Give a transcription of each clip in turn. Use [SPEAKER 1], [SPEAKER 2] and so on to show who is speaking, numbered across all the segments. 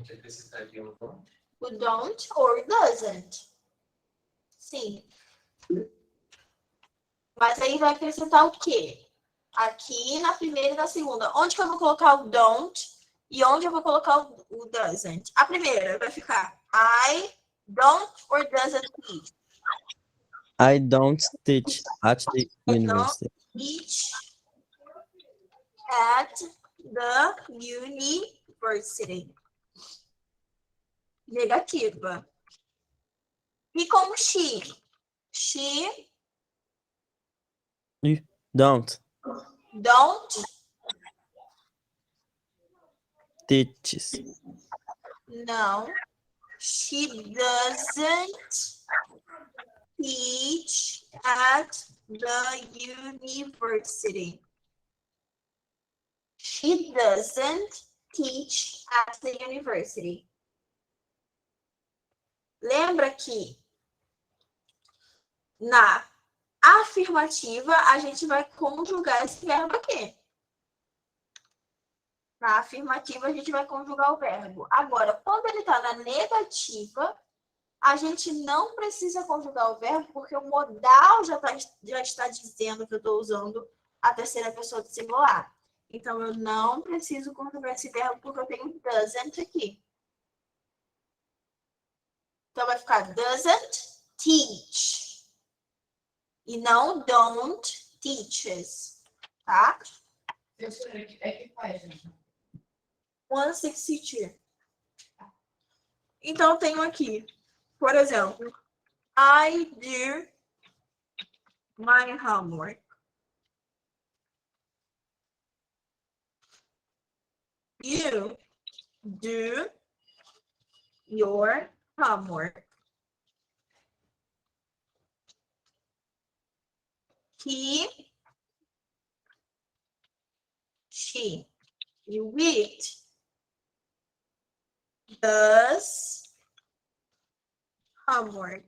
[SPEAKER 1] gente acrescentaria o don't?
[SPEAKER 2] O don't or doesn't. Sim. Mas aí vai acrescentar o quê? Aqui na primeira e na segunda. Onde que eu vou colocar o don't e onde eu vou colocar o doesn't? A primeira vai ficar I don't or doesn't teach.
[SPEAKER 3] I don't teach at the university.
[SPEAKER 2] Teach at the university. Negativa. E como she? She
[SPEAKER 3] Don't teaches.
[SPEAKER 2] No. She doesn't teach at the university. She doesn't teach at the university. Lembra que na afirmativa a gente vai conjugar esse verbo aqui. Na afirmativa a gente vai conjugar o verbo. Agora, quando ele está na negativa, a gente não precisa conjugar o verbo porque o modal já está dizendo que eu estou usando a terceira pessoa do singular. Então, eu não preciso conjugar esse verbo porque eu tenho doesn't aqui. Então, vai ficar doesn't teach. E não don't teaches. Tá?
[SPEAKER 1] É que página?
[SPEAKER 2] 162. Então, eu tenho aqui, por exemplo, I do my homework. You do your homework. He, she, you it does homework.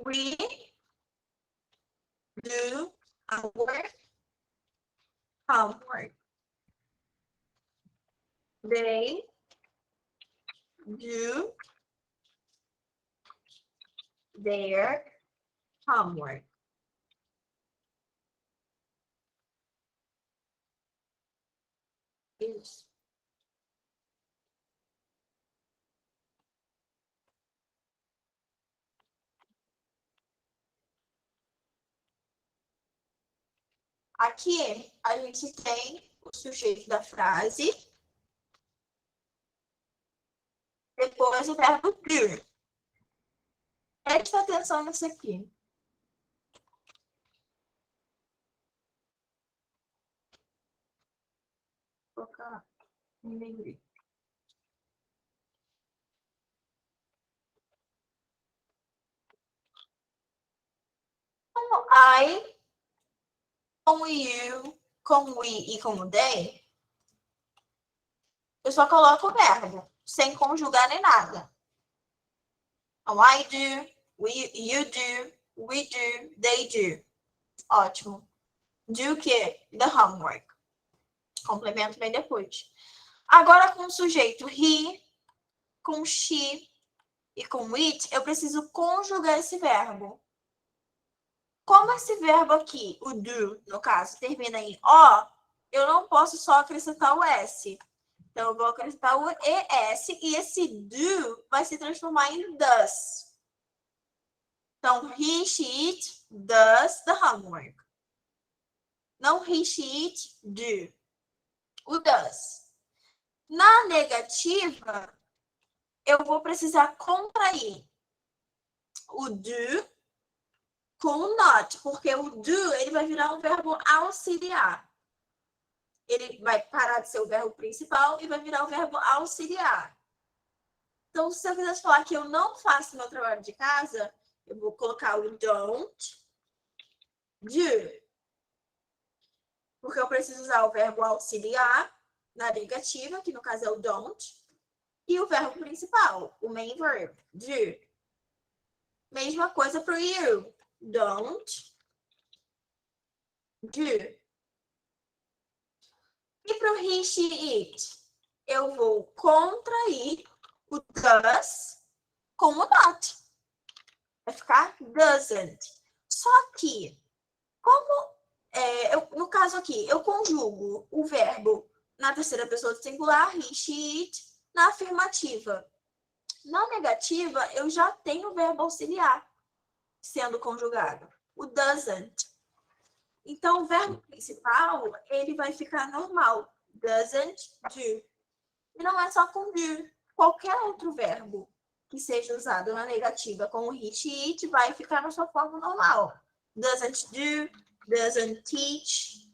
[SPEAKER 2] We do our homework. They do their homework. Isso. Aqui a gente tem o sujeito da frase, depois o verbo do. Preste atenção nisso aqui. Vou colocar em negrito. Como I, como you, como we e como they, eu só coloco o verbo, sem conjugar nem nada. Então, I do, you do, we do, they do. Ótimo. Do o quê? The homework. Complemento bem depois. Agora, com o sujeito he, com she e com it, eu preciso conjugar esse verbo. Como esse verbo aqui, o do, no caso, termina em O, eu não posso só acrescentar o S. Então, eu vou acrescentar o ES e esse do vai se transformar em does. Então, he, she, it, does the homework. Não he, she, it, do. O does. Na negativa, eu vou precisar contrair o do com o not, porque o do ele vai virar um verbo auxiliar. Ele vai parar de ser o verbo principal e vai virar o verbo auxiliar. Então, se eu quisesse falar que eu não faço meu trabalho de casa, eu vou colocar o don't do. Porque eu preciso usar o verbo auxiliar na negativa, que no caso é o don't, e o verbo principal, o main verb, do. Mesma coisa para o you. Don't do. E para o he, she, it? Eu vou contrair o does com o not. Vai ficar doesn't. Só que, como no caso aqui, eu conjugo o verbo na terceira pessoa do singular, he, she, it, na afirmativa. Na negativa, eu já tenho o verbo auxiliar sendo conjugado, o doesn't. Então, o verbo principal, ele vai ficar normal, doesn't do. E não é só com do, qualquer outro verbo que seja usado na negativa com o he, she, it, vai ficar na sua forma normal. Doesn't do, doesn't teach,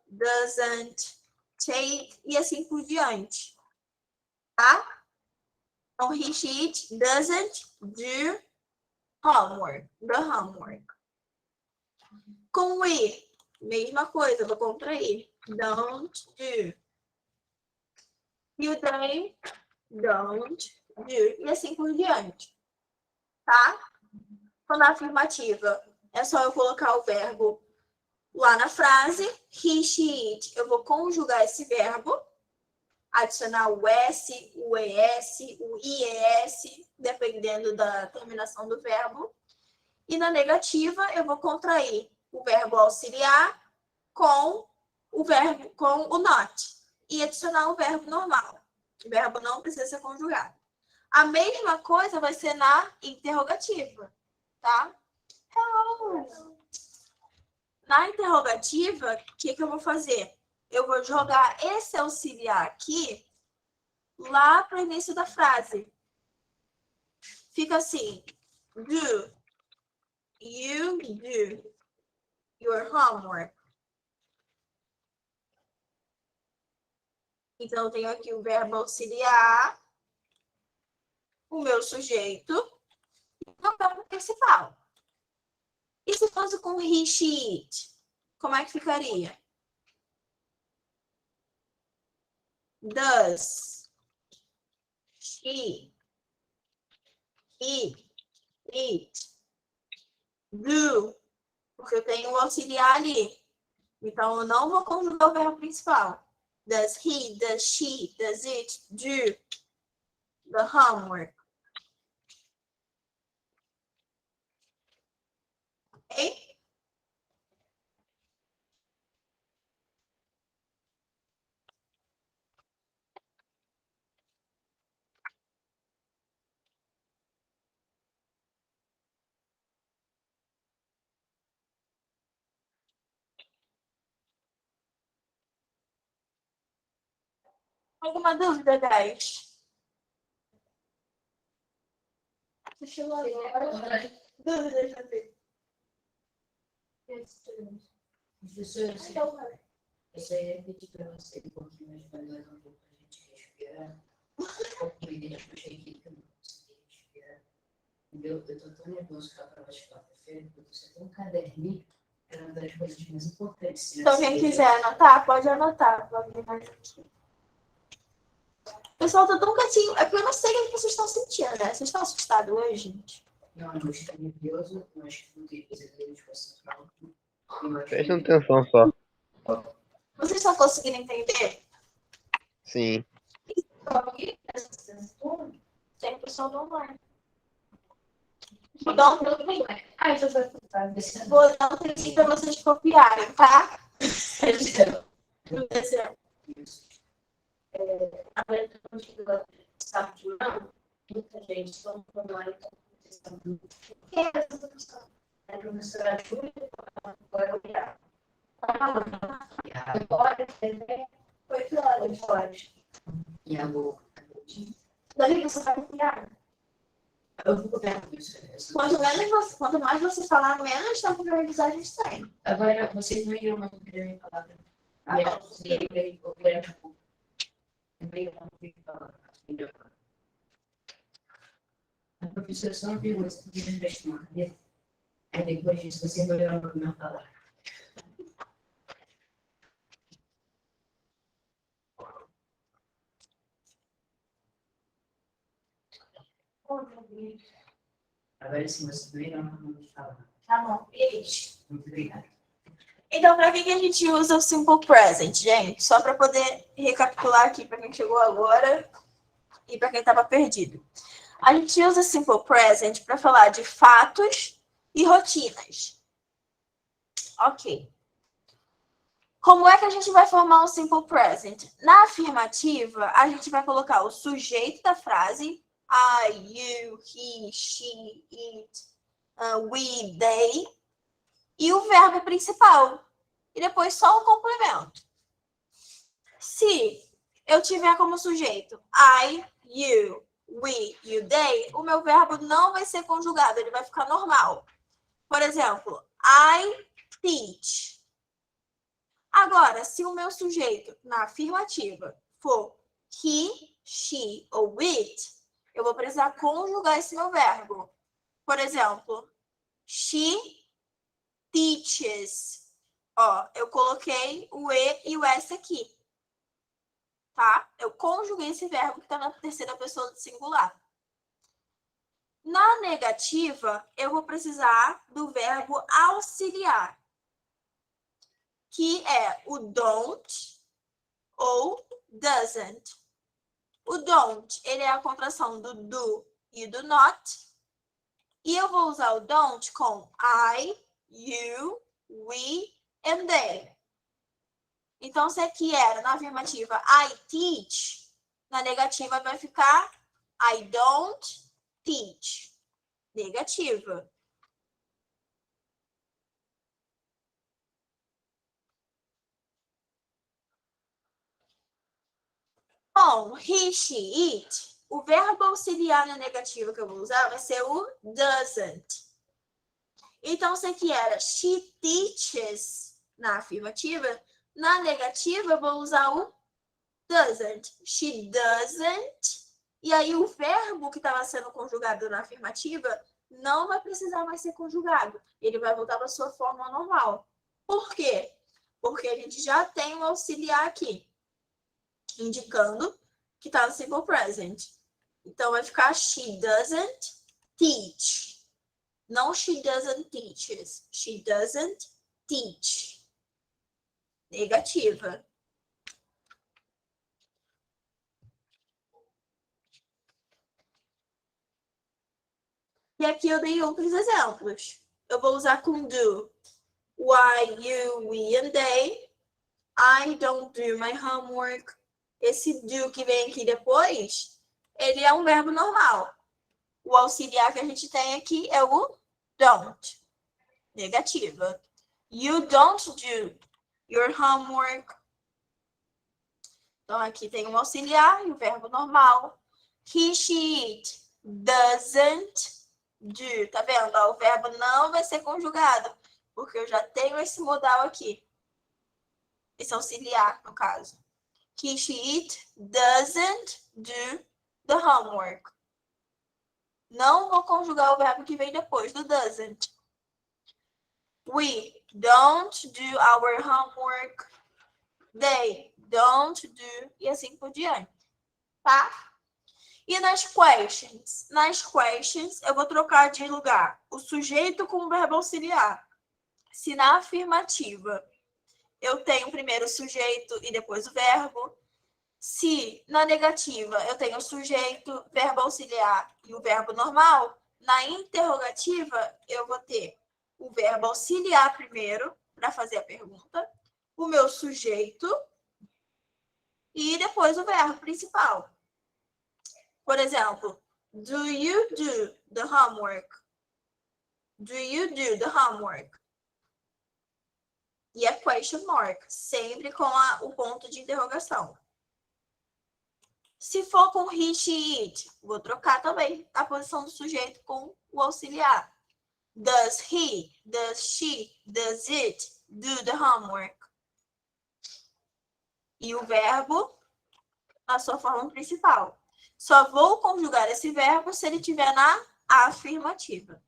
[SPEAKER 2] doesn't take, e assim por diante. Tá? Então, he, she, it doesn't do homework, the homework. Com o i, mesma coisa, vou contrair. Don't do. E o they don't do. E assim por diante. Tá? Quando a afirmativa, é só eu colocar o verbo lá na frase. He, she, it. Eu vou conjugar esse verbo. Adicionar o S, o ES, o IES, dependendo da terminação do verbo. E na negativa, eu vou contrair o verbo auxiliar com o not. E adicionar o verbo normal. O verbo não precisa ser conjugado. A mesma coisa vai ser na interrogativa, tá? Hello! Na interrogativa, o que eu vou fazer? Eu vou jogar esse auxiliar aqui lá para o início da frase. Fica assim. Do you do your homework? Então, eu tenho aqui o verbo auxiliar, o meu sujeito e o verbo principal. E se fosse com he, she, it? Como é que ficaria? Does she, he, it, do? Porque eu tenho o auxiliar ali. Então, eu não vou conjugar o verbo principal. Does he, does she, does it do the homework? Ok? Alguma dúvida, guys? Deixa eu agora. Dúvidas, Davi?
[SPEAKER 1] Professor, eu só ia pedir para você um pouquinho mais devagar um pouco para a gente respirar. Eu identifiquei aqui que eu não consegui respirar. Entendeu? Eu estou tão nervoso para a prova de quarta-feira, porque você tem um caderninho, que é uma das coisas mais importantes.
[SPEAKER 2] Então, quem quiser anotar, pode anotar. Vou abrir mais aqui. O pessoal tá tão quietinho. É porque eu não sei o que vocês estão sentindo, né? Vocês estão assustados hoje, gente?
[SPEAKER 1] Não, eu estou nervoso, eu acho que vou ter pesadelo de concentração.
[SPEAKER 4] Presta atenção só.
[SPEAKER 2] Vocês estão conseguindo entender?
[SPEAKER 4] Sim.
[SPEAKER 2] Tem o pessoal do online. Então, vou dar um tempinho para vocês copiarem, tá? Não desceu.
[SPEAKER 1] Muita gente só online quem é essa pessoa? É a professora Júlia, agora virar. Agora, 8 horas. E a boca.
[SPEAKER 2] Davi, você vai copiar?
[SPEAKER 1] Eu vou copiar isso.
[SPEAKER 2] Quanto mais você falar, menos tempo de revisar a gente tem.
[SPEAKER 1] Agora, vocês não iriam mais copiar a minha palavra. E eu consegui copiar a boca. Eu não consegui falar. A professora só não viu isso, porque ele vestiu uma cabeça. Aí depois disso, você melhorou para minha palavra. Agora sim, você melhorou para minha palavra.
[SPEAKER 2] Tá bom, beijo.
[SPEAKER 1] Muito obrigado.
[SPEAKER 2] Então, para que a gente usa o simple present, gente? Só para poder recapitular aqui para quem chegou agora e para quem estava perdido. A gente usa simple present para falar de fatos e rotinas. Ok. Como é que a gente vai formar um simple present? Na afirmativa, a gente vai colocar o sujeito da frase, I, you, he, she, it, we, they, e o verbo principal. E depois só o complemento. Se eu tiver como sujeito I, you, we e o they, o meu verbo não vai ser conjugado, ele vai ficar normal. Por exemplo, I teach. Agora, se o meu sujeito na afirmativa for he, she ou it, eu vou precisar conjugar esse meu verbo. Por exemplo, she teaches. Ó, eu coloquei o e e o s aqui. Tá? Eu conjuguei esse verbo que está na terceira pessoa do singular. Na negativa, eu vou precisar do verbo auxiliar, que é o don't ou doesn't. O don't, ele é a contração do do e do not. E eu vou usar o don't com I, you, we and they. Então, se aqui era na afirmativa I teach, na negativa vai ficar I don't teach. Negativa. Bom, he, she, it, o verbo auxiliar na negativa que eu vou usar vai ser o doesn't. Então, se aqui era she teaches na afirmativa, na negativa eu vou usar o doesn't. She doesn't. E aí o verbo que estava sendo conjugado na afirmativa não vai precisar mais ser conjugado. Ele vai voltar para sua forma normal. Por quê? Porque a gente já tem um auxiliar aqui, indicando que está no simple present. Então vai ficar she doesn't teach. Não she doesn't teaches. She doesn't teach. Negativa. E aqui eu dei outros exemplos. Eu vou usar com do. Why, you, we and they. I don't do my homework. Esse do que vem aqui depois, ele é um verbo normal. O auxiliar que a gente tem aqui é o don't. Negativa. You don't do your homework. Então, aqui tem um auxiliar e o verbo normal. He, she, it doesn't do. Tá vendo? Ó, o verbo não vai ser conjugado, porque eu já tenho esse modal aqui. Esse auxiliar, no caso. He, she, it doesn't do the homework. Não vou conjugar o verbo que vem depois do doesn't. We don't do our homework. They don't do. E assim por diante. Tá? E nas questions? Nas questions, eu vou trocar de lugar o sujeito com o verbo auxiliar. Se na afirmativa eu tenho primeiro o sujeito e depois o verbo. Se na negativa eu tenho o sujeito, verbo auxiliar e o verbo normal, na interrogativa eu vou ter o verbo auxiliar primeiro, para fazer a pergunta, o meu sujeito e depois o verbo principal. Por exemplo, do you do the homework? Do you do the homework? E é question mark, sempre com o ponto de interrogação. Se for com he, she, it, vou trocar também a posição do sujeito com o auxiliar. Does he, does she, does it do the homework? E o verbo, a sua forma principal. Só vou conjugar esse verbo se ele estiver na afirmativa.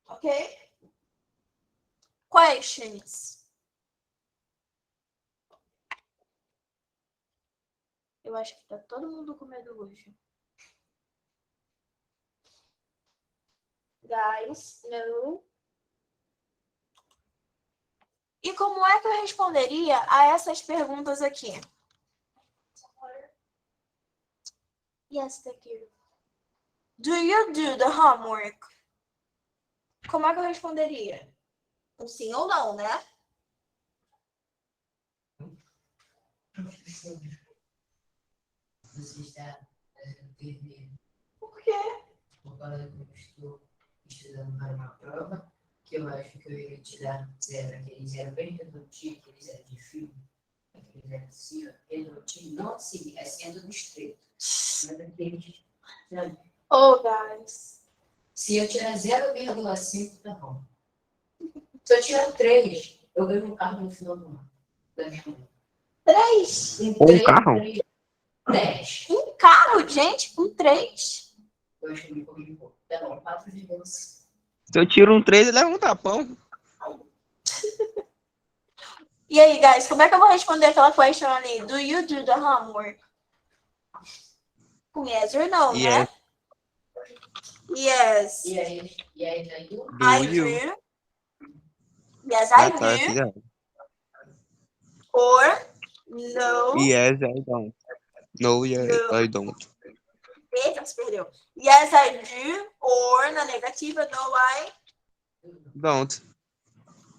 [SPEAKER 2] Ok? Questions. Eu acho que tá todo mundo com medo hoje. Guys, no. E como é que eu responderia a essas perguntas aqui? Yes, thank you. Do you do the homework? Como é que eu responderia? Um sim ou não, né?
[SPEAKER 1] Você está vermelho.
[SPEAKER 2] Por quê?
[SPEAKER 1] Por causa que eu estou estudando para uma prova, que eu acho que eu iria tirar zero. Aquele zero bem redondinho, aquele zero de filme, aquele zero assim, ó, redondinho, não assim, é sendo do estreito. Mas aquele, sabe?
[SPEAKER 2] Oh, guys.
[SPEAKER 1] Se eu tirar 0,5, tá bom. Se eu tirar 3, eu ganho um carro no final do ano. Da minha mãe.
[SPEAKER 2] 3.
[SPEAKER 4] Um carro?
[SPEAKER 1] 10.
[SPEAKER 2] Um carro, gente, com 3.
[SPEAKER 1] Eu acho que me corri um pouco. Tá bom, 4,5.
[SPEAKER 4] Se eu tiro um 3, ele leva um tapão.
[SPEAKER 2] E aí, guys, como é que eu vou responder aquela question ali? Do you do the homework? Com yes or no,
[SPEAKER 4] Yes.
[SPEAKER 2] né? Yes.
[SPEAKER 1] E aí, daí,
[SPEAKER 4] Do
[SPEAKER 2] I
[SPEAKER 4] you?
[SPEAKER 2] do. Yes, I
[SPEAKER 4] Ah, tá,
[SPEAKER 2] do.
[SPEAKER 4] filha.
[SPEAKER 2] Or no.
[SPEAKER 4] Yes, I don't. No, yes,
[SPEAKER 2] No.
[SPEAKER 4] I don't.
[SPEAKER 2] Eita, se perdeu. Yes, I do. Or, na negativa, no, I
[SPEAKER 4] Don't.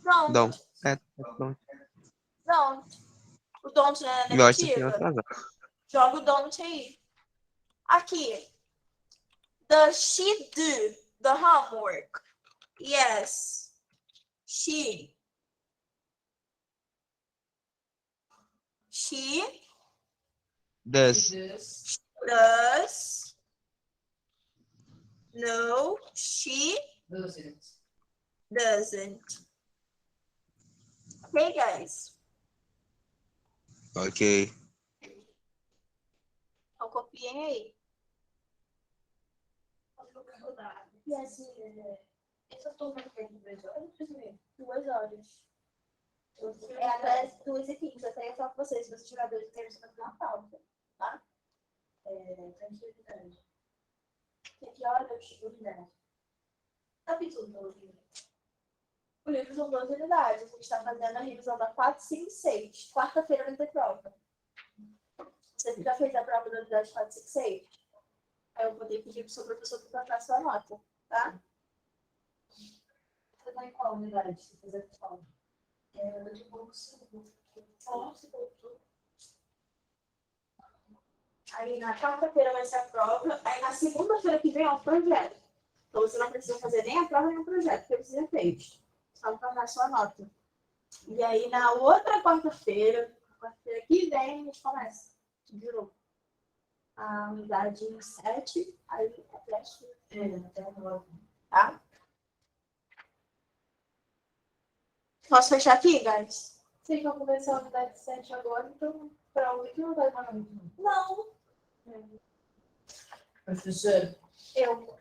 [SPEAKER 2] don't.
[SPEAKER 4] Don't. Don't.
[SPEAKER 2] Don't. O don't não é
[SPEAKER 4] Eu acho que tem
[SPEAKER 2] negativa?
[SPEAKER 4] outra razão.
[SPEAKER 2] Joga o don't aí. Aqui. Does she do the homework? Yes. She. She
[SPEAKER 4] Does.
[SPEAKER 2] does. No, she doesn't. Okay, guys.
[SPEAKER 4] Ok.
[SPEAKER 2] Então, copiem aí.
[SPEAKER 5] E assim, essa turma que tem 2 horas, 2 horas. É até 2h15. Eu queria falar com vocês, se vocês tiverem 2 terços, vai uma pauta, tá? Tranquilidade. Que horas? Unidade. Capítulo 12. O livro são 12 unidades. A gente está fazendo a revisão da 4, 5 e 6. Quarta-feira vai ter prova. Você já fez a prova da unidade 4, 5 e 6? Aí eu vou ter que pedir para o seu professor para trocar sua nota, tá? Você está em qual unidade? Se fizer qual? De pouco 5. Aí na quarta-feira vai ser a prova. Aí na segunda-feira que vem é o projeto. Então você não precisa fazer nem a prova nem o projeto, porque você já fez. Só trocar sua nota. E aí na outra quarta-feira que vem, a gente começa. Virou. A unidade 7, aí até o 9. Tá? Posso fechar aqui, guys? Vocês vão começar a unidade 7 agora, então para 8 não vai dar muito. Não.
[SPEAKER 1] Professor,
[SPEAKER 2] Eu.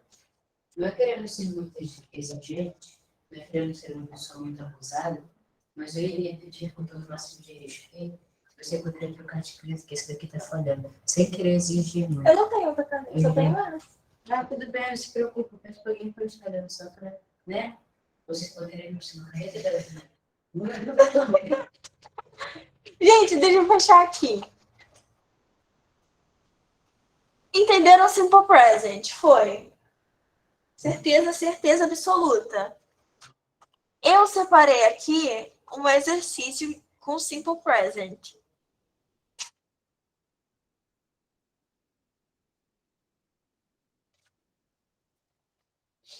[SPEAKER 1] não é querendo ser muito exigente, não é querendo ser uma pessoa muito abusada, mas eu iria pedir com todo o máximo de respeito, você poderia trocar de caneta, que esse daqui tá falhando, sem querer exigir muito.
[SPEAKER 2] Eu não tenho outra caneta, só tenho essa.
[SPEAKER 1] Ah, tudo bem, não se preocupe, eu peço para alguém para estar só para, né? Você poderia me ensinar a caneta da
[SPEAKER 2] Gente, deixa eu fechar aqui. Entenderam o Simple Present? Foi. Certeza, certeza absoluta. Eu separei aqui um exercício com Simple Present.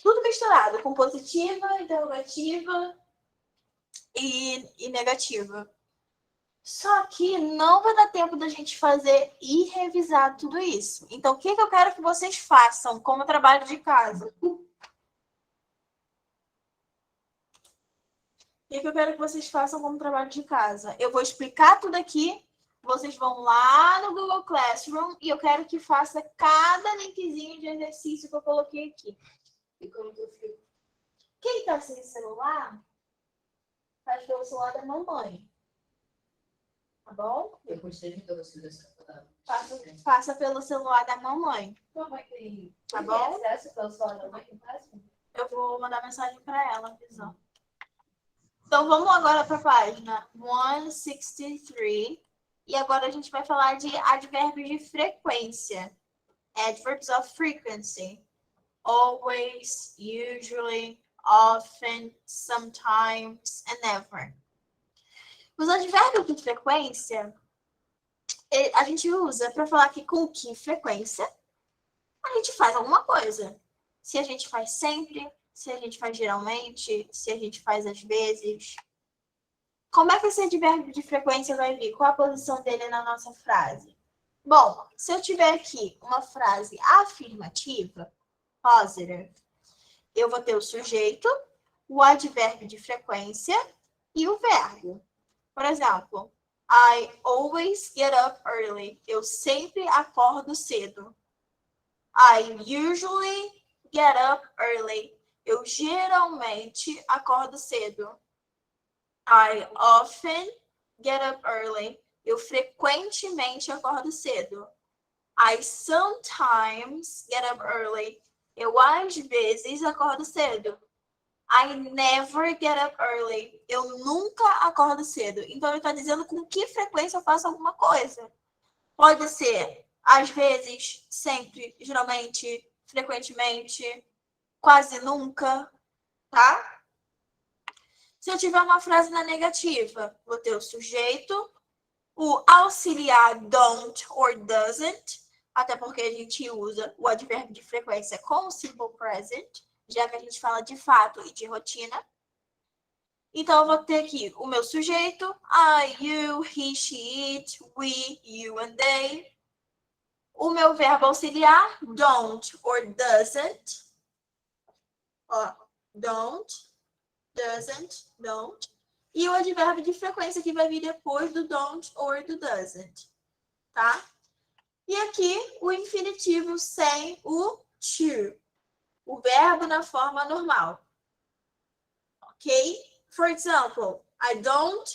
[SPEAKER 2] Tudo misturado, com positiva, interrogativa e negativa. Só que não vai dar tempo da gente fazer e revisar tudo isso. Então, o que eu quero que vocês façam como trabalho de casa? O que eu quero que vocês façam como trabalho de casa? Eu vou explicar tudo aqui. Vocês vão lá no Google Classroom e eu quero que faça cada linkzinho de exercício que eu coloquei aqui.
[SPEAKER 1] E como que eu fico?
[SPEAKER 2] Quem tá sem celular, faz pelo celular da mamãe. Tá bom?
[SPEAKER 1] Eu gostei de você dessa palavra.
[SPEAKER 2] Faça pelo celular da mamãe.
[SPEAKER 5] Mamãe tem.
[SPEAKER 2] Tá bom?
[SPEAKER 5] Acesso pelo celular da mãe que faz?
[SPEAKER 2] Eu vou mandar mensagem para ela, avisando. Então, vamos agora para a página 163. E agora a gente vai falar de advérbios de frequência. Adverbs of frequency. Always, usually, often, sometimes, and never. Os advérbios de frequência, a gente usa para falar que com que frequência a gente faz alguma coisa. Se a gente faz sempre, se a gente faz geralmente, se a gente faz às vezes. Como é que esse advérbio de frequência vai vir? Qual a posição dele na nossa frase? Bom, se eu tiver aqui uma frase afirmativa, positive, eu vou ter o sujeito, o advérbio de frequência e o verbo. Por exemplo, I always get up early. Eu sempre acordo cedo. I usually get up early. Eu geralmente acordo cedo. I often get up early. Eu frequentemente acordo cedo. I sometimes get up early. Eu às vezes acordo cedo. I never get up early. Eu nunca acordo cedo. Então, ele está dizendo com que frequência eu faço alguma coisa. Pode ser, às vezes, sempre, geralmente, frequentemente, quase nunca, tá? Se eu tiver uma frase na negativa, vou ter o sujeito, o auxiliar don't or doesn't, até porque a gente usa o advérbio de frequência com o simple present, já que a gente fala de fato e de rotina. Então, eu vou ter aqui o meu sujeito, I, you, he, she, it, we, you and they. O meu verbo auxiliar, don't or doesn't. Ó, don't, doesn't, don't. E o advérbio de frequência que vai vir depois do don't or do doesn't, tá? E aqui o infinitivo sem o to. O verbo na forma normal. Ok? For example, I don't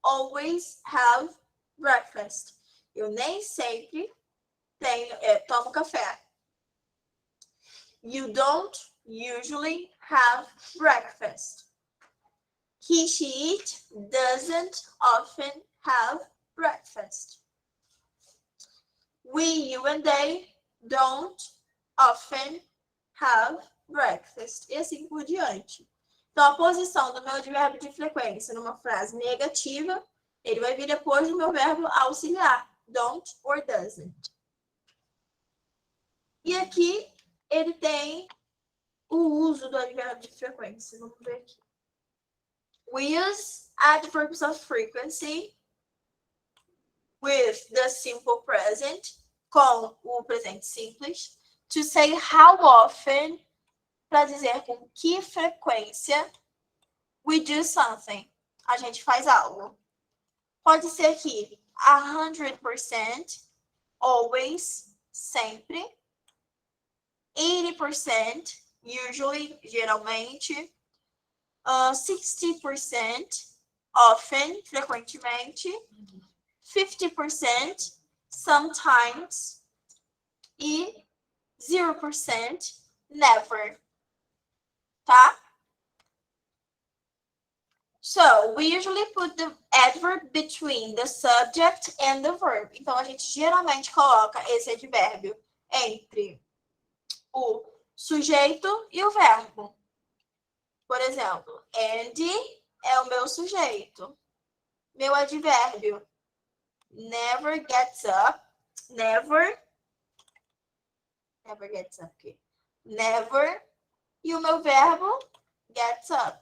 [SPEAKER 2] always have breakfast. Eu nem sempre tomo café. You don't usually have breakfast. He, she, it doesn't often have breakfast. We, you and they don't often have breakfast. E assim por diante. Então, a posição do meu advérbio de frequência numa frase negativa, ele vai vir depois do meu verbo auxiliar, don't or doesn't. E aqui, ele tem o uso do advérbio de frequência. Vamos ver aqui. We use adverbs of frequency with the simple present, com o presente simples, to say how often, para dizer com que frequência we do something. A gente faz algo. Pode ser aqui 100%, always, sempre. 80%, usually, geralmente. 60%, often, frequentemente. 50%, sometimes. E 0%, never. Tá? So, we usually put the adverb between the subject and the verb. Então, a gente geralmente coloca esse advérbio entre o sujeito e o verbo. Por exemplo, Andy é o meu sujeito. Meu advérbio, never gets up. Never gets up aqui. Never. E o meu verbo, gets up.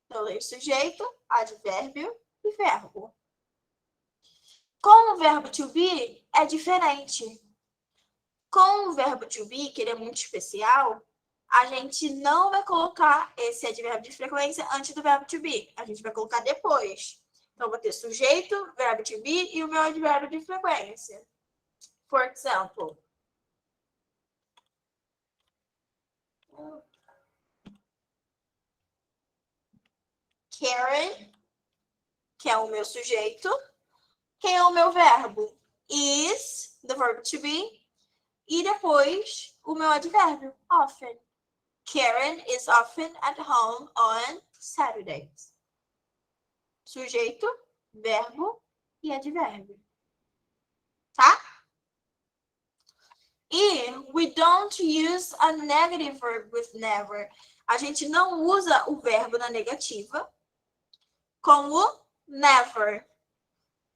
[SPEAKER 2] Então, eu leio sujeito, advérbio e verbo. Com o verbo to be, é diferente. Com o verbo to be, que ele é muito especial, a gente não vai colocar esse advérbio de frequência antes do verbo to be. A gente vai colocar depois. Então, eu vou ter sujeito, verbo to be e o meu advérbio de frequência. For example, Karen, que é o meu sujeito. Quem é o meu verbo? Is, the verb to be. E depois, o meu advérbio, often. Karen is often at home on Saturdays. sujeito, verbo e advérbio. Tá? E we don't use a negative verb with never. A gente não usa o verbo na negativa com o never.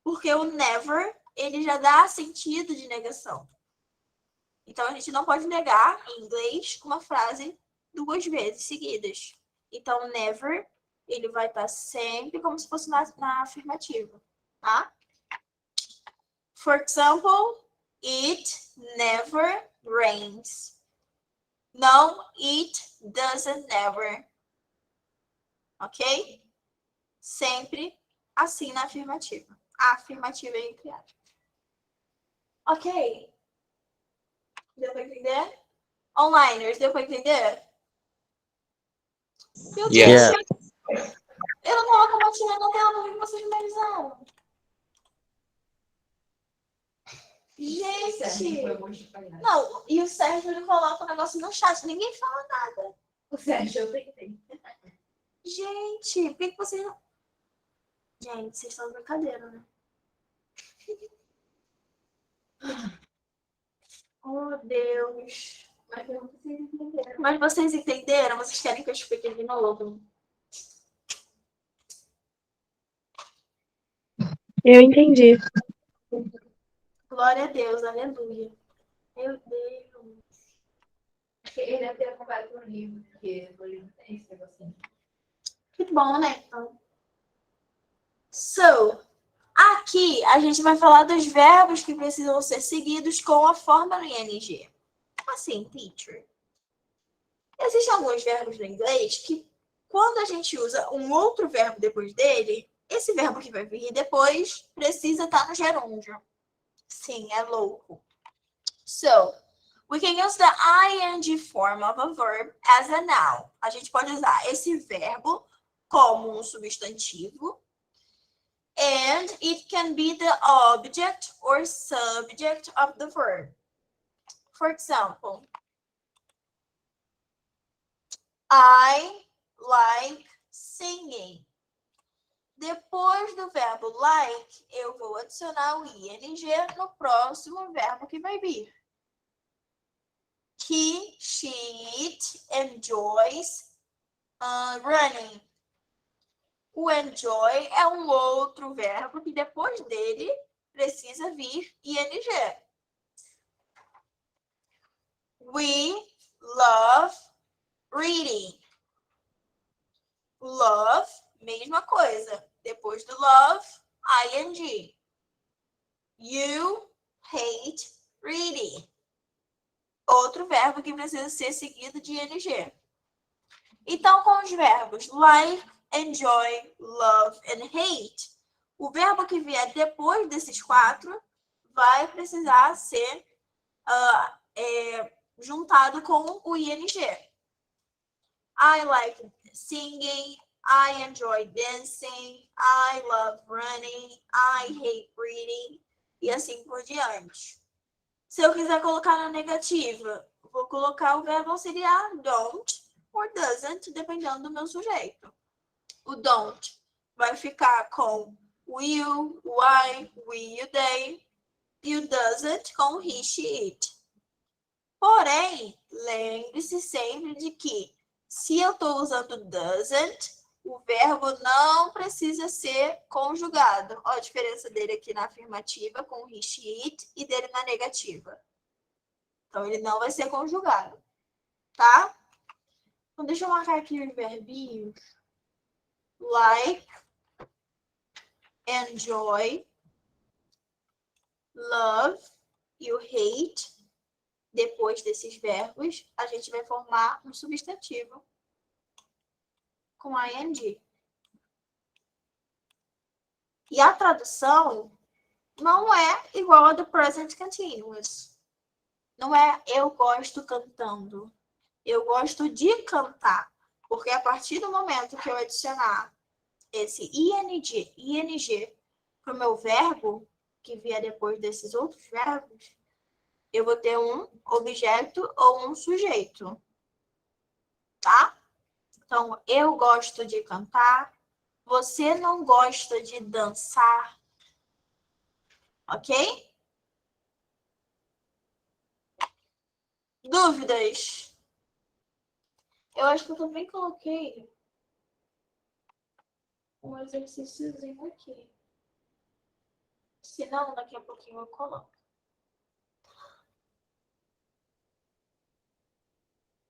[SPEAKER 2] Porque o never, ele já dá sentido de negação. Então, a gente não pode negar, em inglês, uma frase 2 vezes seguidas. Então, never, ele vai estar sempre como se fosse na afirmativa, tá? For example, it never rains. Não, it doesn't never. Ok? Sempre assim na afirmativa. A afirmativa é entre aspas. Ok? Deu para entender? Onliners, deu para entender? Meu Deus,
[SPEAKER 3] Yeah.
[SPEAKER 2] gente. Eu não coloco a motinha na tela porque vocês memorizaram. Gente. Não, e o Sérgio ele coloca o negócio no chat. Ninguém fala nada.
[SPEAKER 1] O Sérgio, eu tentei.
[SPEAKER 2] Gente, por que vocês não... Gente, vocês estão de brincadeira, né? Oh, Deus. Mas vocês entenderam? Vocês querem que eu explique de novo?
[SPEAKER 5] Eu entendi.
[SPEAKER 2] Glória a Deus, aleluia. Meu Deus.
[SPEAKER 1] Ele deve ter acompanhado com o livro, porque o livro tem esse negocinho.
[SPEAKER 2] Que bom, né? Então. So, aqui a gente vai falar dos verbos que precisam ser seguidos com a forma no ing. Assim, teacher. Existem alguns verbos no inglês que, quando a gente usa um outro verbo depois dele, esse verbo que vai vir depois precisa estar no gerúndio. Sim, é louco. So, we can use the ing form of a verb as a noun. A gente pode usar esse verbo como um substantivo. And it can be the object or subject of the verb. For example, I like singing. Depois do verbo like, eu vou adicionar o ing no próximo verbo que vai vir. He, she, it enjoys running. O enjoy é um outro verbo que depois dele precisa vir ing. We love reading. Love, mesma coisa. Depois do love, ing. You hate reading. Outro verbo que precisa ser seguido de ing. Então, com os verbos like, enjoy, love and hate, o verbo que vier depois desses 4 vai precisar ser juntado com o ing. I like singing, I enjoy dancing, I love running, I hate reading, e assim por diante. Se eu quiser colocar na negativa, vou colocar o verbo auxiliar don't or doesn't, dependendo do meu sujeito. O don't vai ficar com will, why, we, you, they. E o doesn't com he, she, it. Porém, lembre-se sempre de que se eu estou usando doesn't, o verbo não precisa ser conjugado. Olha a diferença dele aqui na afirmativa com he, she, it e dele na negativa. Então, ele não vai ser conjugado. Tá? Então, deixa eu marcar aqui os verbinhos. Like, enjoy, love e o hate. Depois desses verbos, a gente vai formar um substantivo com ing. E a tradução não é igual a do present continuous. Não é eu gosto cantando. Eu gosto de cantar. Porque a partir do momento que eu adicionar esse ing para o meu verbo, que vier depois desses outros verbos, eu vou ter um objeto ou um sujeito. Tá? Então, eu gosto de cantar, Você não gosta de dançar? Ok? Dúvidas? Eu acho que eu também coloquei um exercíciozinho aqui. Se não, daqui a pouquinho eu coloco.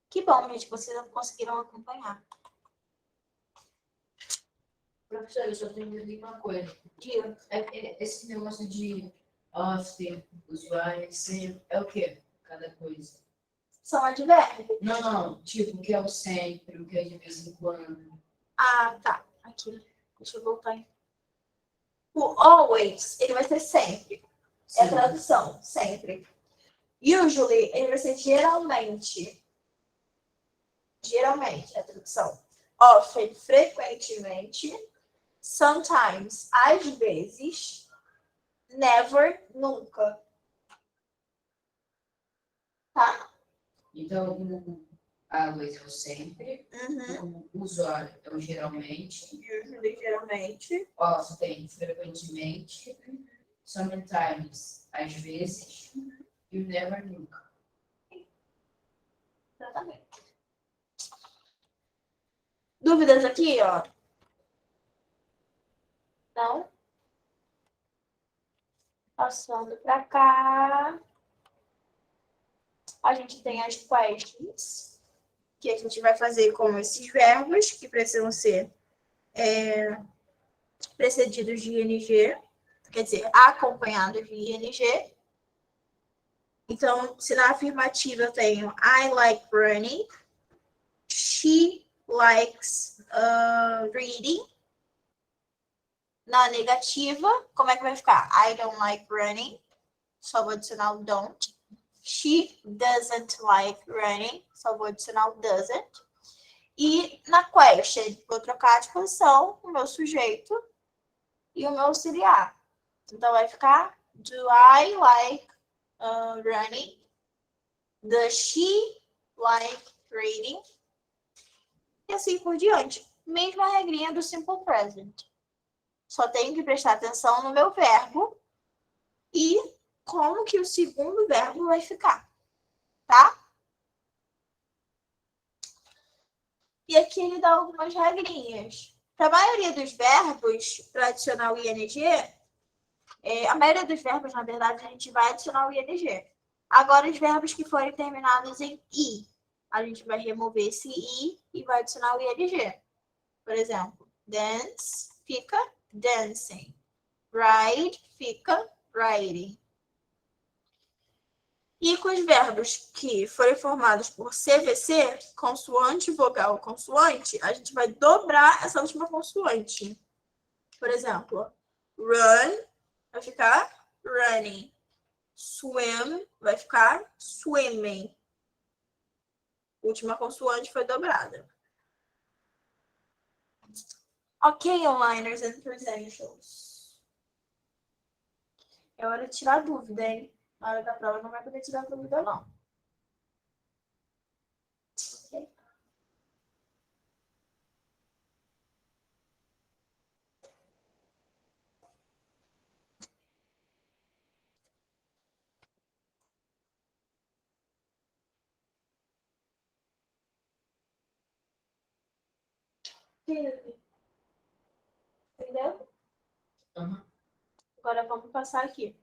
[SPEAKER 2] Que bom, gente, vocês conseguiram acompanhar.
[SPEAKER 1] Professor, eu só tenho que dizer uma coisa.
[SPEAKER 2] Diga.
[SPEAKER 1] Esse negócio de often, usuário, sempre, é o quê? Cada coisa.
[SPEAKER 2] São advérbios.
[SPEAKER 1] Não. Tipo, o que é o sempre, o que é de vez em quando.
[SPEAKER 2] Ah, tá. Aqui. Deixa eu voltar. O always, ele vai ser sempre. É a tradução, sempre. Usually, ele vai ser geralmente. Geralmente, é a tradução. Often, frequentemente. Sometimes, às vezes. Never, nunca. Tá?
[SPEAKER 1] Então, o always é o sempre,
[SPEAKER 2] Uhum.
[SPEAKER 1] o usuário é o geralmente,
[SPEAKER 2] Usually, geralmente.
[SPEAKER 1] often, frequentemente, sometimes, às vezes, e o never, nunca.
[SPEAKER 2] Exatamente. Dúvidas aqui, ó? Não? Passando para cá. A gente tem as questions, que a gente vai fazer com esses verbos, que precisam ser precedidos de ing, quer dizer, acompanhados de ing. Então, se na afirmativa eu tenho I like running, she likes reading. Na negativa, como é que vai ficar? I don't like running. Só vou adicionar o don't. She doesn't like running. Só vou adicionar o doesn't. E na question, vou trocar de posição o meu sujeito e o meu auxiliar. Então, vai ficar do I like running? Does she like reading? E assim por diante. Mesma regrinha do simple present. Só tenho que prestar atenção no meu verbo e como que o segundo verbo vai ficar, tá? E aqui ele dá algumas regrinhas. Para a maioria dos verbos, para adicionar o ing, a maioria dos verbos, na verdade, a gente vai adicionar o ing. Agora, os verbos que forem terminados em i, a gente vai remover esse i e vai adicionar o ing. Por exemplo, dance fica dancing. Ride fica riding. E com os verbos que forem formados por CVC, consoante, vogal, consoante, a gente vai dobrar essa última consoante. Por exemplo, run vai ficar running. Swim vai ficar swimming. A última consoante foi dobrada. Ok, onliners and presentials. É hora de tirar dúvida, hein? Na hora da prova não vai poder tirar dúvida, não. Ok? Entendeu?
[SPEAKER 1] Uhum.
[SPEAKER 2] Agora vamos passar aqui.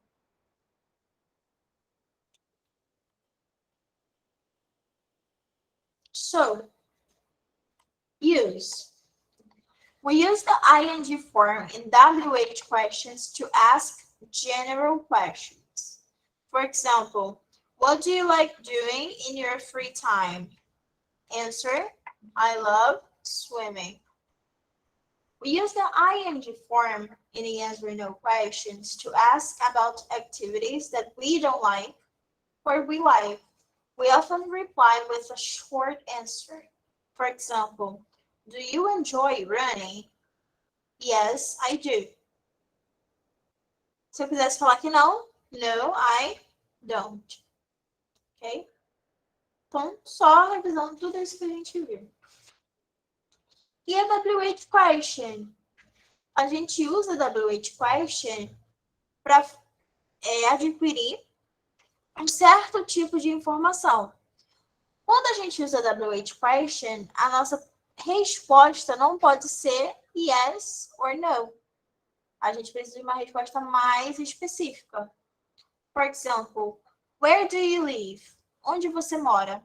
[SPEAKER 2] So, use. We use the ing form in WH questions to ask general questions. For example, what do you like doing in your free time? Answer, I love swimming. We use the ing form in the yes or no questions to ask about activities that we don't like or we like. We often reply with a short answer. For example, do you enjoy running? Yes, I do. Se eu quisesse falar que não, no, I don't. Ok? Então, só revisando tudo isso que a gente viu. E a WH question? a gente usa WH question para adquirir um certo tipo de informação. Quando a gente usa WH question, a nossa resposta não pode ser yes or no. A gente precisa de uma resposta mais específica. For example, where do you live? Onde você mora?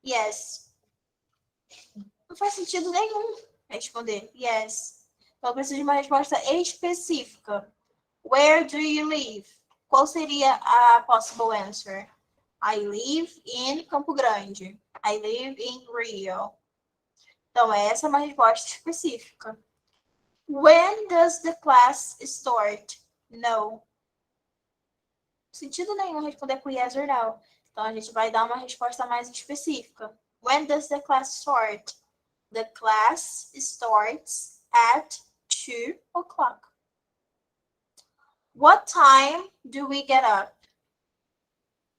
[SPEAKER 2] Yes. Não faz sentido nenhum responder yes. Então, eu preciso de uma resposta específica. Where do you live? Qual seria a possible answer? I live in Campo Grande. I live in Rio. Então, essa é uma resposta específica. When does the class start? No. Sentido nenhum responder com yes or no. Então, a gente vai dar uma resposta mais específica. When does the class start? The class starts at 2 o'clock. What time do we get up?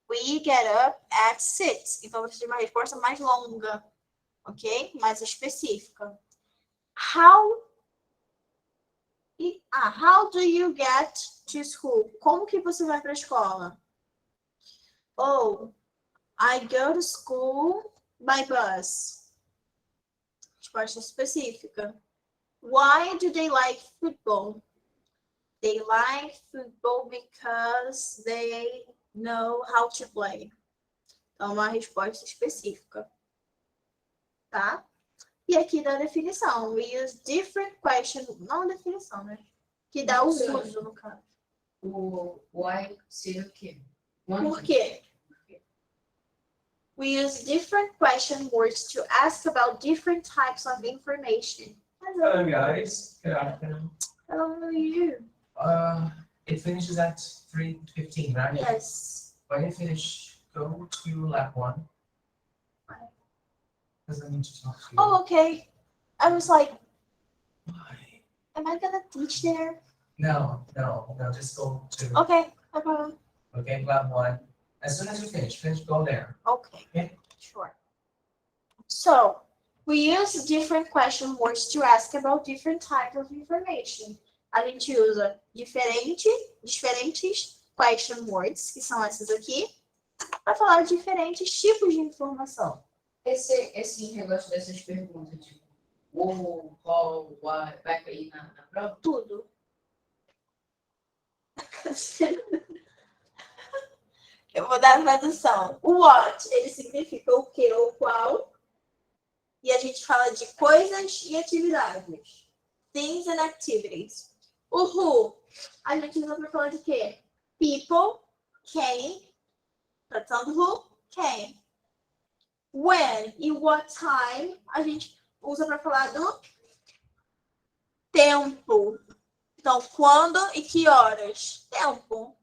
[SPEAKER 2] We get up at 6. Então, eu preciso de uma resposta mais longa, ok? Mais específica. How do you get to school? Como que você vai para a escola? Oh, I go to school by bus. Resposta específica. Why do they like football? They like football because they know how to play. Então, uma resposta específica. Tá? E aqui dá a definição. We use different questions. Não a definição, né? Que dá o uso, no caso.
[SPEAKER 1] O why seria o quê?
[SPEAKER 2] Por quê? We use different question words to ask about different types of information.
[SPEAKER 6] Hello, guys. Good afternoon.
[SPEAKER 2] Hello, you.
[SPEAKER 6] It finishes at 3:15, right?
[SPEAKER 2] Yes.
[SPEAKER 6] When you finish, go to lab 1.
[SPEAKER 2] Why?
[SPEAKER 6] Because I need to talk to you.
[SPEAKER 2] Oh, okay. I was like,
[SPEAKER 6] Why?
[SPEAKER 2] am I gonna teach there?
[SPEAKER 6] No, just go to,
[SPEAKER 2] Okay, no problem.
[SPEAKER 6] okay, lab 1. As soon as you finish, go there.
[SPEAKER 2] Okay,
[SPEAKER 6] Okay.
[SPEAKER 2] sure. So, we use different question words to ask about different types of information. A gente usa diferentes question words, que são essas aqui, para falar de diferentes tipos de informação.
[SPEAKER 1] Esse negócio dessas perguntas, tipo, o, qual, why, vai cair na prova?
[SPEAKER 2] Tudo. Eu vou dar a tradução. O what, ele significa o que ou qual. E a gente fala de coisas e atividades. Things and activities. O who, a gente usa para falar de quê? People, quem. Tradução do who, quem. When e what time, a gente usa para falar do tempo. Então, quando e que horas? Tempo.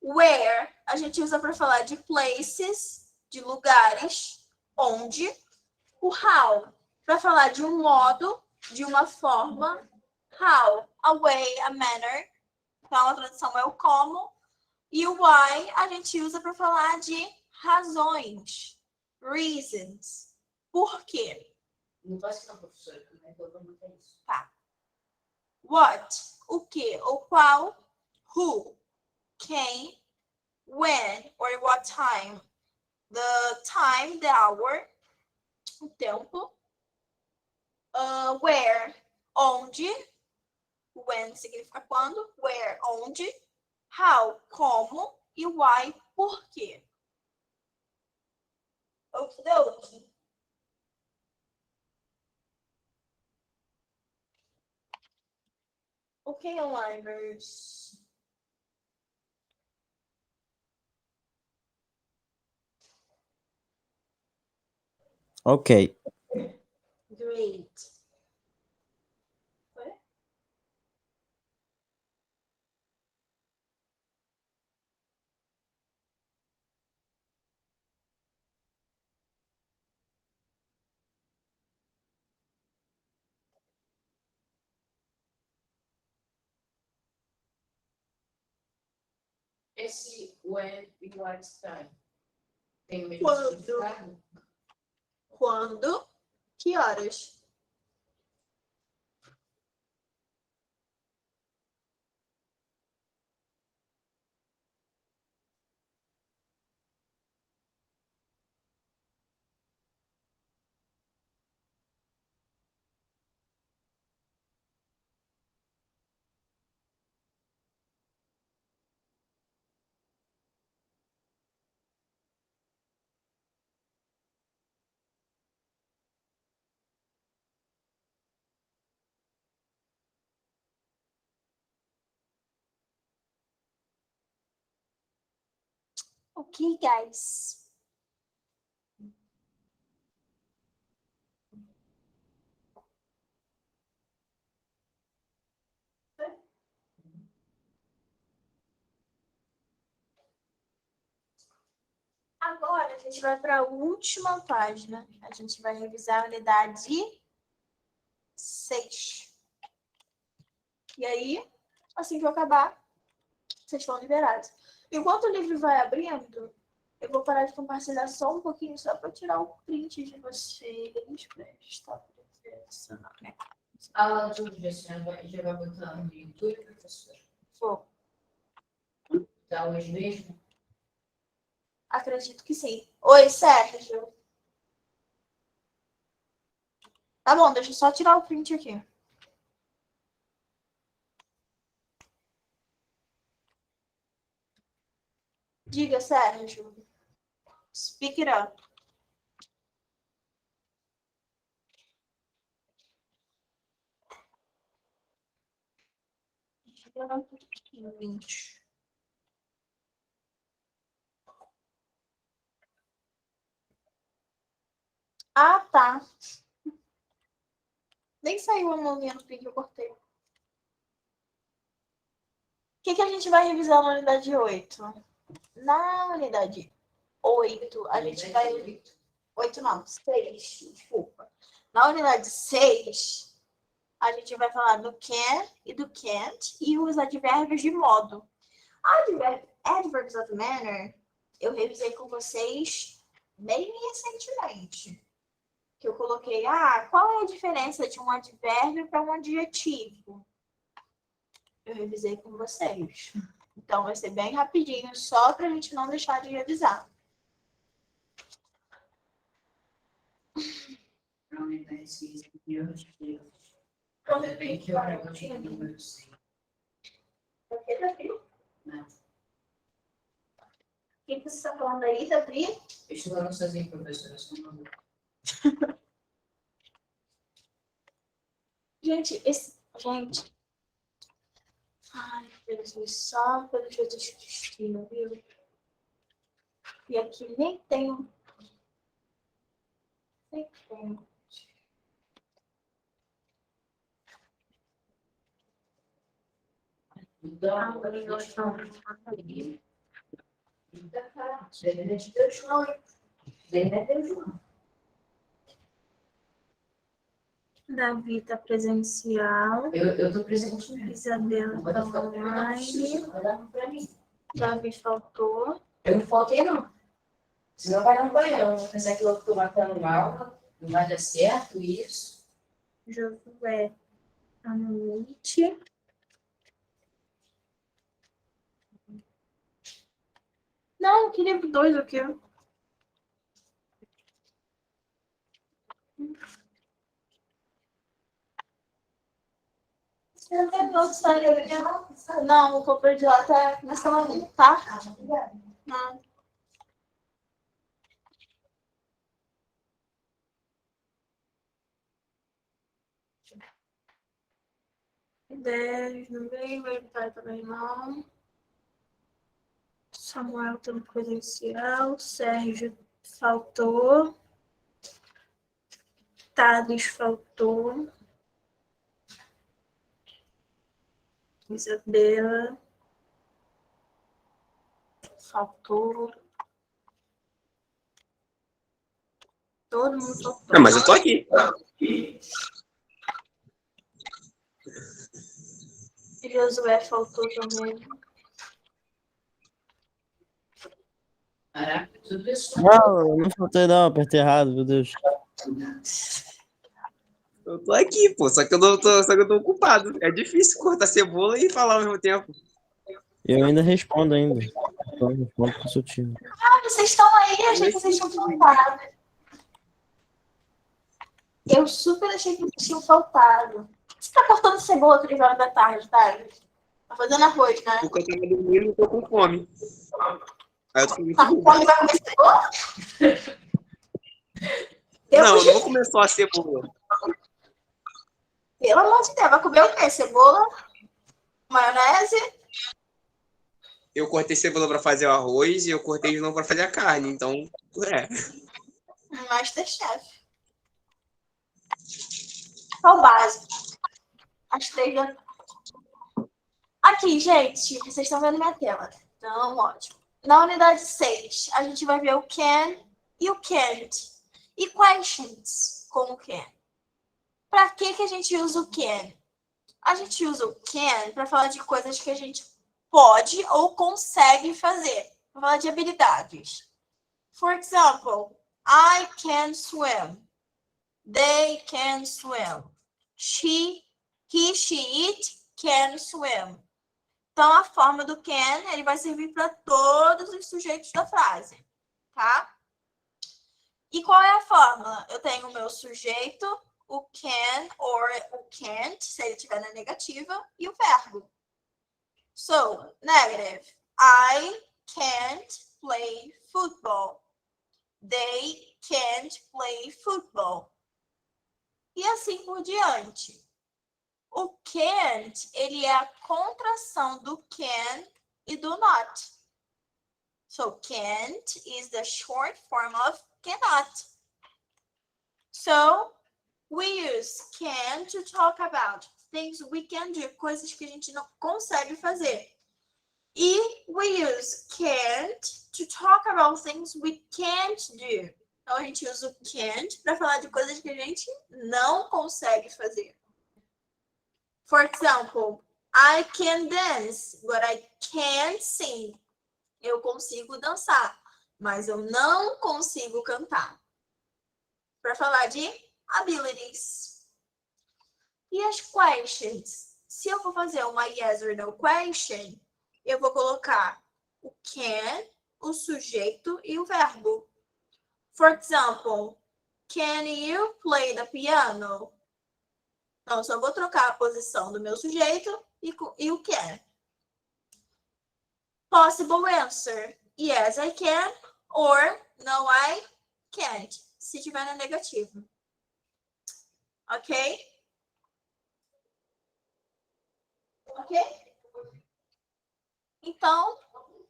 [SPEAKER 2] Where, a gente usa para falar de places, de lugares, onde. O how, para falar de um modo, de uma forma. How, a way, a manner. Então, a tradução é o como. E o why, a gente usa para falar de razões. Reasons. Por quê?
[SPEAKER 1] Não vai ser não, professora, né? Então vamos ter isso.
[SPEAKER 2] Tá. What, o que ou qual. Who, quem. When or what time. The time, the hour. O tempo. Where, onde. When significa quando. Where, onde. How, como. E why, por quê. Okidoki. Okay, aligners.
[SPEAKER 3] Okay.
[SPEAKER 2] Great. What?
[SPEAKER 1] Esse when e what time tem o mesmo
[SPEAKER 2] Quando?
[SPEAKER 1] significado?
[SPEAKER 2] Quando? Que horas? Ok, guys. Agora a gente vai para a última página. A gente vai revisar a unidade 6. E aí, assim que eu acabar, vocês estão liberados. Enquanto o livro vai abrindo, eu vou parar de compartilhar só um pouquinho, só para tirar o print de vocês. Prestar atenção, né?
[SPEAKER 1] A aula de hoje, a senhora já vai botar no YouTube, professora?
[SPEAKER 2] Vou.
[SPEAKER 1] Tá hoje mesmo?
[SPEAKER 2] Acredito que sim. Oi, Sérgio. Tá bom, deixa eu só tirar o print aqui. Diga, Sérgio. Speak it up. Ah, tá. Nem saiu a mãozinha no print que eu cortei. O que a gente vai revisar na unidade 8? Na unidade 8, a gente vai... 8 não, 6, desculpa. Na unidade 6, a gente vai falar do can e do can't e os advérbios de modo. Adverbs of manner, eu revisei com vocês bem recentemente. Que eu coloquei, qual é a diferença de um advérbio para um adjetivo? Eu revisei com vocês. Então, vai ser bem rapidinho, só para a gente não deixar de revisar.
[SPEAKER 1] Ainda bem que eu perguntei o número 100. Não.
[SPEAKER 2] O que você está falando aí, Davi?
[SPEAKER 1] Estudando sozinho, professora, só não.
[SPEAKER 2] Gente. Ai, Jesus, só pelo Jesus Cristina, viu? E aqui nem tem. Nem tem. Davi tá presencial.
[SPEAKER 1] Eu tô presente.
[SPEAKER 2] Isabela tá online.
[SPEAKER 1] Pra mim.
[SPEAKER 2] Davi faltou.
[SPEAKER 1] Eu não faltei, não. Senão vai no banheiro. Vou pensar que eu tô matando aula, não vai dar certo isso.
[SPEAKER 2] Josué tá no Meet. Não, eu queria 2 aqui. Não, o cooper de lá tá nessa linha, tá? Não. Dez, não veio, meu pai também não. Samuel tá no presencial, Sérgio faltou. Thales faltou. Isabela faltou. Todo mundo faltou.
[SPEAKER 7] Não, mas eu tô aqui.
[SPEAKER 2] Josué faltou também.
[SPEAKER 1] Caraca, tudo isso.
[SPEAKER 3] Não, eu não faltei não, apertei errado, meu Deus.
[SPEAKER 7] Eu tô aqui, pô. Só que eu tô ocupado. É difícil cortar cebola e falar ao mesmo tempo.
[SPEAKER 3] Eu ainda respondo ainda. Então, eu respondo pro seu time.
[SPEAKER 2] Vocês estão aí, achei que vocês tinham faltado. Eu super achei que vocês tinham faltado. Você tá cortando cebola 3 horas da tarde, tá? Tá fazendo arroz, né?
[SPEAKER 7] Porque eu tava dormindo e tô com fome. Aí eu tô com
[SPEAKER 2] Tá com fome e vai comer cebola?
[SPEAKER 7] Não, eu não vou comer só a cebola.
[SPEAKER 2] Pelo amor de Deus, vai comer o quê? Cebola? Maionese?
[SPEAKER 7] eu cortei cebola para fazer o arroz e eu cortei de novo para fazer a carne. Então,
[SPEAKER 2] Masterchef. É o básico. As 3 da... Aqui, gente, vocês estão vendo minha tela. Então, ótimo. Na unidade 6, a gente vai ver o can e o can't. E questions com o can. Para que a gente usa o can? A gente usa o can para falar de coisas que a gente pode ou consegue fazer. Para falar de habilidades. For example, I can swim. They can swim. He, she, it can swim. Então, a forma do can, ele vai servir para todos os sujeitos da frase, tá? E qual é a fórmula? Eu tenho o meu sujeito, o can or o can't, se ele estiver na negativa, e o verbo. So, negative. I can't play football. They can't play football. E assim por diante. O can't, ele é a contração do can e do not. So, can't is the short form of cannot. So, we use can to talk about things we can do, coisas que a gente não consegue fazer. E we use can't to talk about things we can't do. Então, a gente usa o can't para falar de coisas que a gente não consegue fazer. For example, I can dance, but I can't sing. Eu consigo dançar, mas eu não consigo cantar. Para falar de abilities. E as questions? Se eu for fazer uma yes or no question, eu vou colocar o can, o sujeito e o verbo. For example, can you play the piano? Então, eu só vou trocar a posição do meu sujeito e o can. Possible answer. Yes, I can. Or, no, I can't. Se tiver na negativa. Ok? Ok? Então,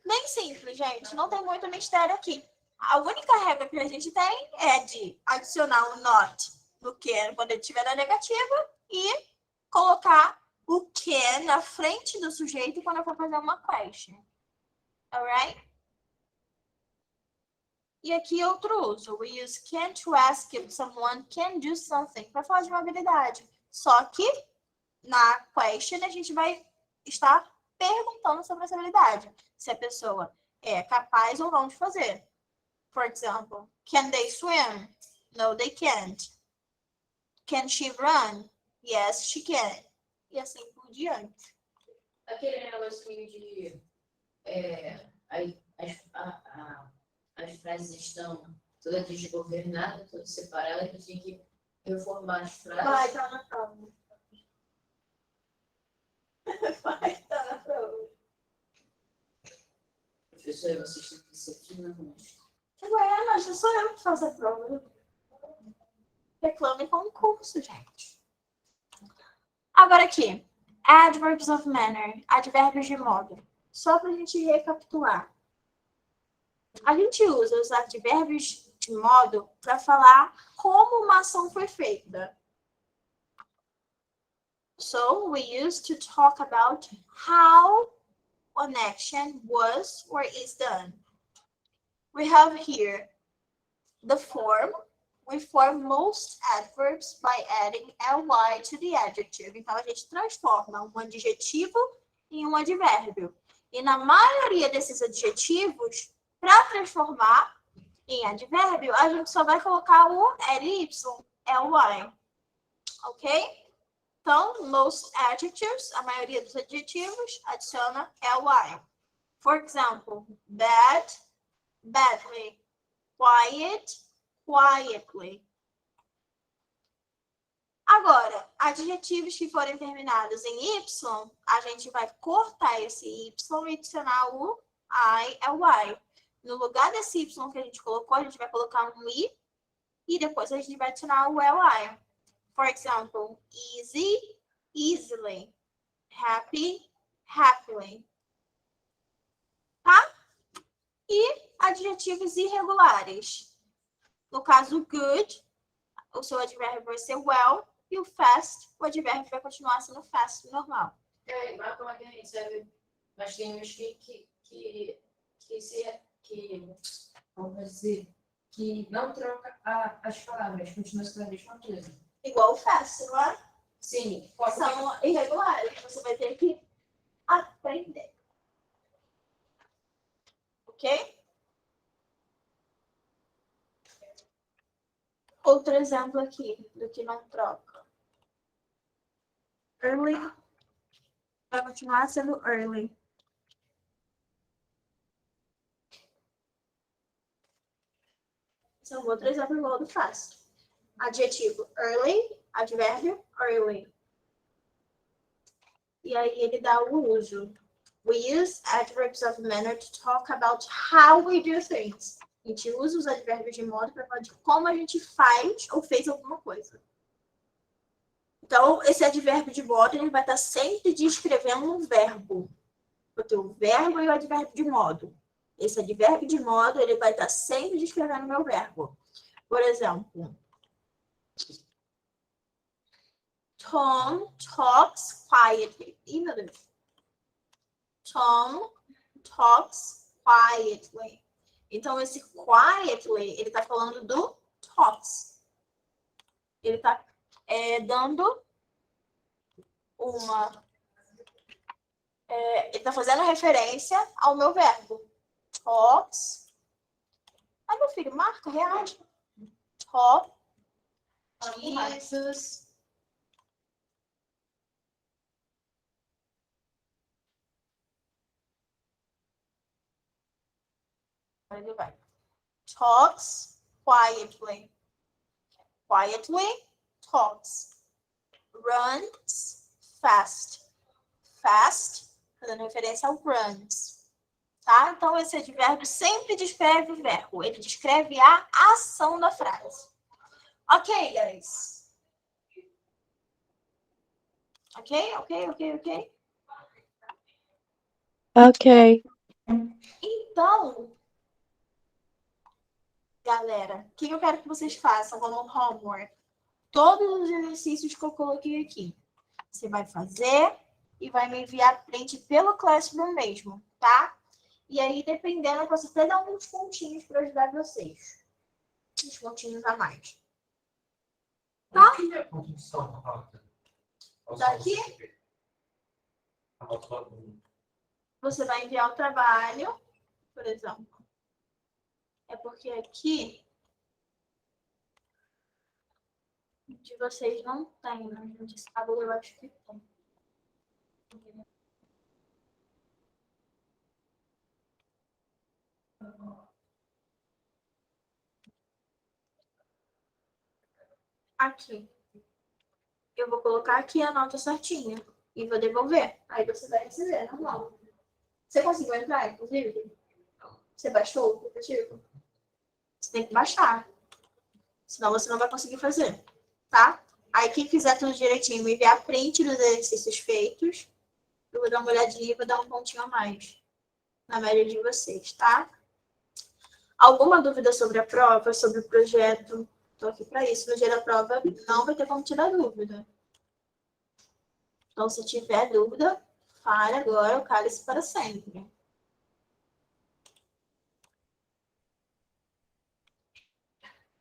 [SPEAKER 2] bem simples, gente. Não tem muito mistério aqui. A única regra que a gente tem é de adicionar o not no can quando ele estiver na negativa e colocar o can na frente do sujeito quando eu for fazer uma question. Alright? E aqui outro uso. We use can to ask if someone can do something. Para falar de uma habilidade. Só que na question a gente vai estar perguntando sobre essa habilidade. Se a pessoa é capaz ou não de fazer. For example, can they swim? No, they can't. Can she run? Yes, she can. E assim por diante.
[SPEAKER 1] Aquele negocinho de... as frases estão todas desgovernadas, todas separadas, eu tinha que reformar as frases.
[SPEAKER 5] Vai, tá na prova. Vai, tá na prova.
[SPEAKER 1] Professor, vocês têm que ser finalmente.
[SPEAKER 5] Ué, mas não sou eu que faço a prova.
[SPEAKER 2] Reclame concurso, gente. Agora aqui. Adverbs of manner. Advérbios de modo. Só para a gente recapitular. A gente usa os advérbios de modo para falar como uma ação foi feita. So, we use to talk about how an action was or is done. We have here the form. We form most adverbs by adding ly to the adjective. Então, a gente transforma um adjetivo em um advérbio. E na maioria desses adjetivos, para transformar em advérbio, a gente só vai colocar o ly, ly. Ok? Então, most adjectives, a maioria dos adjetivos, adiciona ly. For example, bad, badly. Quiet, quietly. Agora, adjetivos que forem terminados em y, a gente vai cortar esse y e adicionar o ly. No lugar desse y que a gente colocou, a gente vai colocar um i e depois a gente vai adicionar o ly. For example, easy, easily. Happy, happily. E adjetivos irregulares. No caso, good, o seu advérbio vai ser well, e o fast, o advérbio vai continuar sendo fast, normal.
[SPEAKER 1] Mas como é que a gente sabe? Mas tem uns vamos dizer, que não troca as palavras, continua sendo a mesma coisa.
[SPEAKER 2] Igual o fast, não é?
[SPEAKER 1] Sim,
[SPEAKER 2] São irregulares, você vai ter que aprender. Ok? Outro exemplo aqui do que não troca. Early vai continuar sendo early. Esse é um outro exemplo igual do fast. Adjetivo early, advérbio early. E aí ele dá o uso. We use adverbs of manner to talk about how we do things. A gente usa os advérbios de modo para falar de como a gente faz ou fez alguma coisa. Então, esse advérbio de modo, ele vai estar sempre descrevendo um verbo. Vai ter o verbo e o advérbio de modo. Esse advérbio de modo, ele vai estar sempre descrevendo o meu verbo. Por exemplo, Tom talks quietly. Ih, meu Deus. Tom talks quietly. Então, esse quietly, ele está falando do talks. Ele está dando uma... ele está fazendo referência ao meu verbo. Talks. Ai, meu filho, marca, reage. Talk. Jesus. Ele vai. Talks quietly. Quietly talks. Runs fast. Fast, fazendo referência ao runs. Tá? Então, esse advérbio sempre descreve o verbo. Ele descreve a ação da frase. Ok, guys? Ok?
[SPEAKER 8] Ok.
[SPEAKER 2] Então, galera, o que eu quero que vocês façam como homework? Todos os exercícios que eu coloquei aqui. Você vai fazer e vai me enviar print pelo Classroom mesmo, tá? E aí, dependendo, eu posso até dar uns pontinhos para ajudar vocês. Uns pontinhos a mais. Tá? Daqui, você vai enviar o trabalho, por exemplo. É porque aqui de vocês não tem, né? De sábado eu acho que tem. Aqui. Eu vou colocar aqui a nota certinha e vou devolver. Aí você vai receber, normal. Você conseguiu entrar, inclusive? Você baixou o aplicativo? Você tem que baixar. Senão você não vai conseguir fazer, tá? Aí quem fizer tudo direitinho, me enviar print dos exercícios feitos, eu vou dar uma olhadinha e vou dar um pontinho a mais na média de vocês, tá? Alguma dúvida sobre a prova, sobre o projeto? Estou aqui para isso. No dia da prova não vai ter como tirar dúvida. Então, se tiver dúvida, fale agora, o cálice para sempre.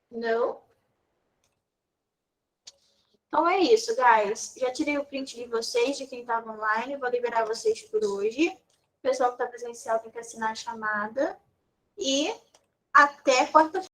[SPEAKER 2] Não? Então é isso, guys. Já tirei o print de vocês, de quem estava online. Vou liberar vocês por hoje. O pessoal que está presencial tem que assinar a chamada. E até quarta-feira.